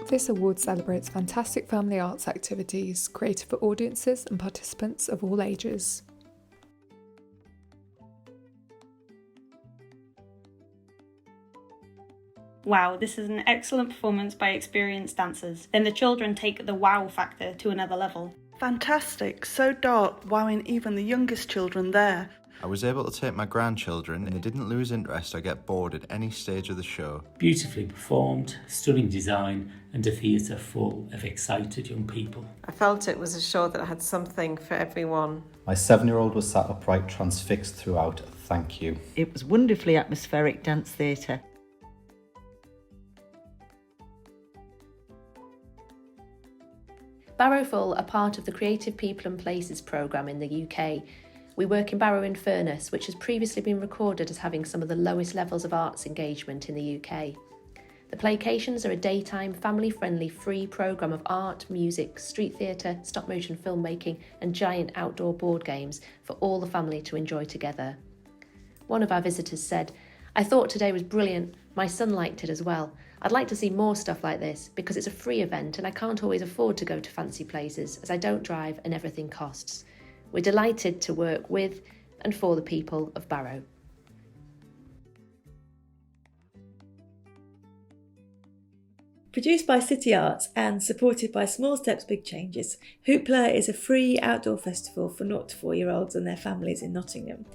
This award celebrates fantastic family arts activities created for audiences and participants of all ages. Wow, this is an excellent performance by experienced dancers. Then the children take the wow factor to another level. Fantastic, so dark, wowing even the youngest children there. I was able to take my grandchildren and they didn't lose interest or get bored at any stage of the show. Beautifully performed, stunning design, and a theatre full of excited young people. I felt it was a show that had something for everyone. My 7-year-old was sat upright, transfixed throughout. Thank you. It was wonderfully atmospheric dance theatre. Barrowful are part of the Creative People and Places programme in the UK. We work in Barrow in Furness, which has previously been recorded as having some of the lowest levels of arts engagement in the UK. The Playcations are a daytime, family-friendly, free programme of art, music, street theatre, stop-motion filmmaking and giant outdoor board games for all the family to enjoy together. One of our visitors said, "I thought today was brilliant. My son liked it as well. I'd like to see more stuff like this because it's a free event and I can't always afford to go to fancy places as I don't drive and everything costs. We're delighted to work with and for the people of Barrow." Produced by City Arts and supported by Small Steps Big Changes, Hoopla is a free outdoor festival for 0 to 4-year-olds and their families in Nottingham.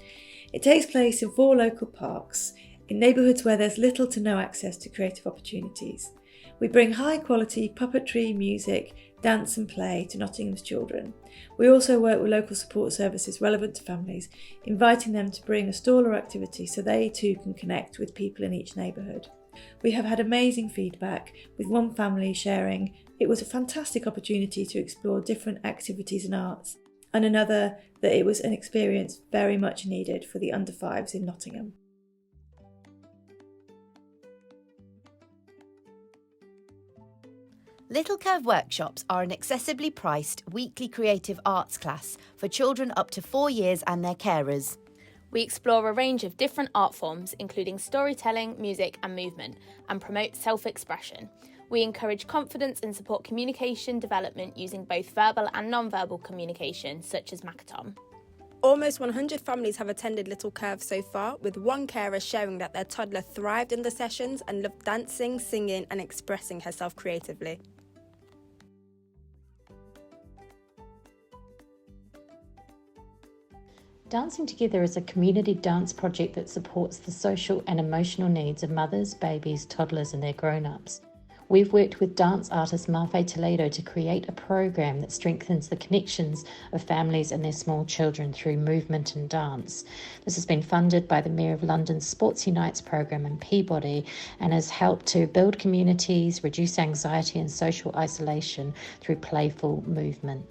It takes place in 4 local parks, in neighbourhoods where there's little to no access to creative opportunities. We bring high quality puppetry, music, dance and play to Nottingham's children. We also work with local support services relevant to families, inviting them to bring a stall or activity so they too can connect with people in each neighbourhood. We have had amazing feedback, with one family sharing it was a fantastic opportunity to explore different activities and arts, and another that it was an experience very much needed for the under 5s in Nottingham. Little Curve workshops are an accessibly priced weekly creative arts class for children up to 4 years and their carers. We explore a range of different art forms, including storytelling, music and movement, and promote self-expression. We encourage confidence and support communication development using both verbal and non-verbal communication, such as Makaton. Almost 100 families have attended Little Curve so far, with one carer sharing that their toddler thrived in the sessions and loved dancing, singing and expressing herself creatively. Dancing Together is a community dance project that supports the social and emotional needs of mothers, babies, toddlers and their grown-ups. We've worked with dance artist Mafe Toledo to create a program that strengthens the connections of families and their small children through movement and dance. This has been funded by the Mayor of London's Sports Unites program in Peabody and has helped to build communities, reduce anxiety and social isolation through playful movement.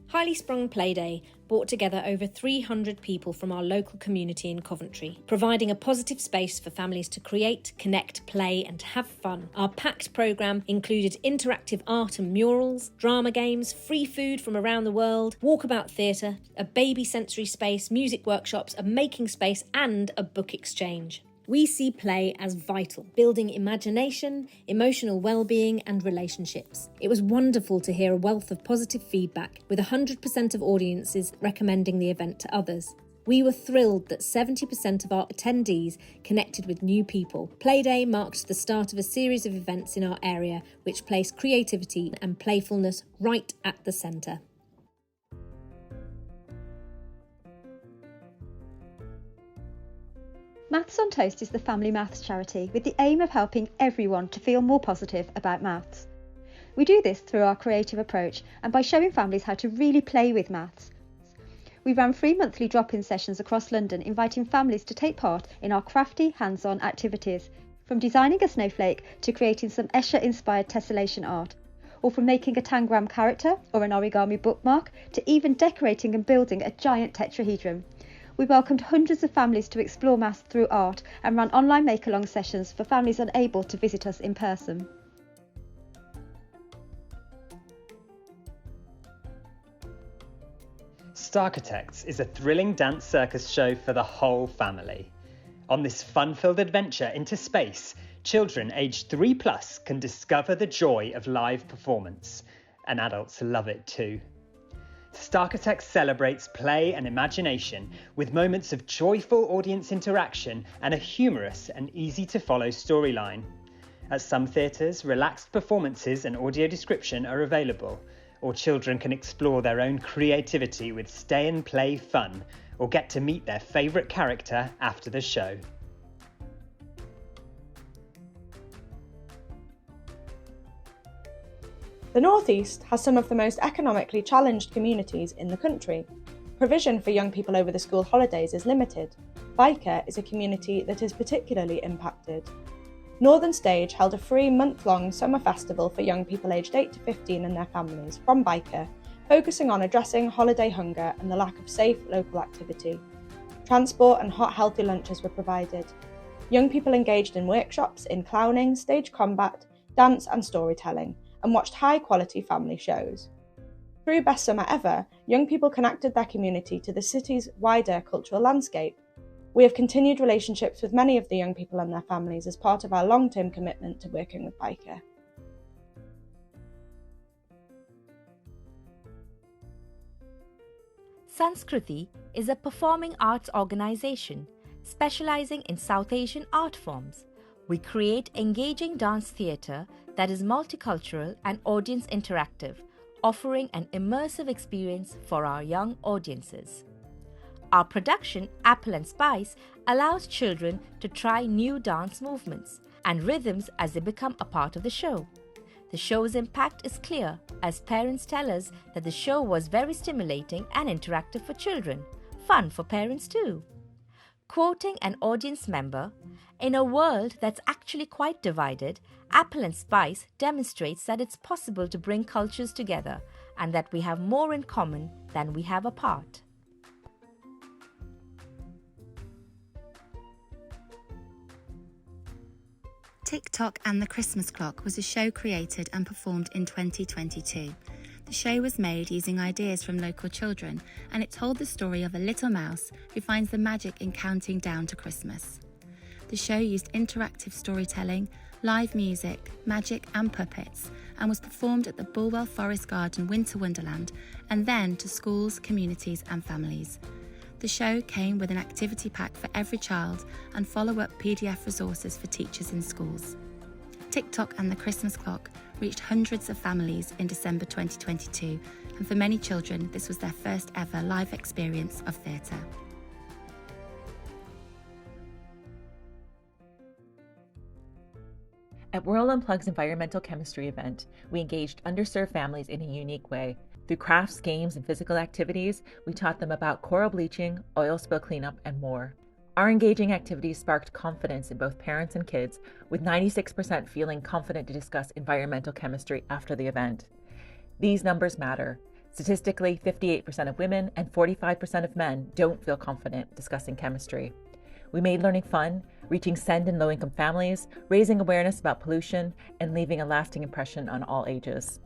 Highly Sprung Playday brought together over 300 people from our local community in Coventry, providing a positive space for families to create, connect, play and have fun. Our packed programme included interactive art and murals, drama games, free food from around the world, walkabout theatre, a baby sensory space, music workshops, a making space and a book exchange. We see play as vital, building imagination, emotional well-being and relationships. It was wonderful to hear a wealth of positive feedback, with 100% of audiences recommending the event to others. We were thrilled that 70% of our attendees connected with new people. Playday marked the start of a series of events in our area which place creativity and playfulness right at the centre. Maths on Toast is the family maths charity with the aim of helping everyone to feel more positive about maths. We do this through our creative approach and by showing families how to really play with maths. We ran free monthly drop-in sessions across London, inviting families to take part in our crafty, hands-on activities, from designing a snowflake to creating some Escher-inspired tessellation art, or from making a tangram character or an origami bookmark to even decorating and building a giant tetrahedron. We welcomed hundreds of families to explore maths through art and ran online make-along sessions for families unable to visit us in person. Starkitects is a thrilling dance circus show for the whole family. On this fun-filled adventure into space, children aged 3+ can discover the joy of live performance, and adults love it too. Starkitect celebrates play and imagination with moments of joyful audience interaction and a humorous and easy-to-follow storyline. At some theatres, relaxed performances and audio description are available, or children can explore their own creativity with stay and play fun, or get to meet their favourite character after the show. The North East has some of the most economically challenged communities in the country. Provision for young people over the school holidays is limited. Byker is a community that is particularly impacted. Northern Stage held a free month-long summer festival for young people aged 8 to 15 and their families from Byker, focusing on addressing holiday hunger and the lack of safe local activity. Transport and hot healthy lunches were provided. Young people engaged in workshops in clowning, stage combat, dance and storytelling, and watched high-quality family shows. Through Best Summer Ever, young people connected their community to the city's wider cultural landscape. We have continued relationships with many of the young people and their families as part of our long-term commitment to working with Byker. Sanskriti is a performing arts organisation specialising in South Asian art forms. We create engaging dance theatre that is multicultural and audience interactive, offering an immersive experience for our young audiences. Our production, Apple and Spice, allows children to try new dance movements and rhythms as they become a part of the show. The show's impact is clear, as parents tell us that the show was very stimulating and interactive for children, fun for parents too. Quoting an audience member, "In a world that's actually quite divided, Apple and Spice demonstrates that it's possible to bring cultures together and that we have more in common than we have apart." TikTok and the Christmas Clock was a show created and performed in 2022. The show was made using ideas from local children, and it told the story of a little mouse who finds the magic in counting down to Christmas. The show used interactive storytelling, live music, magic and puppets, and was performed at the Bulwell Forest Garden Winter Wonderland and then to schools, communities and families. The show came with an activity pack for every child and follow-up PDF resources for teachers in schools. TikTok and the Christmas Clock reached hundreds of families in December 2022, and for many children this was their first ever live experience of theatre. At World Unplugged's environmental chemistry event, we engaged underserved families in a unique way. Through crafts, games, and physical activities, we taught them about coral bleaching, oil spill cleanup, and more. Our engaging activities sparked confidence in both parents and kids, with 96% feeling confident to discuss environmental chemistry after the event. These numbers matter. Statistically, 58% of women and 45% of men don't feel confident discussing chemistry. We made learning fun, reaching SEND and low-income families, raising awareness about pollution, and leaving a lasting impression on all ages.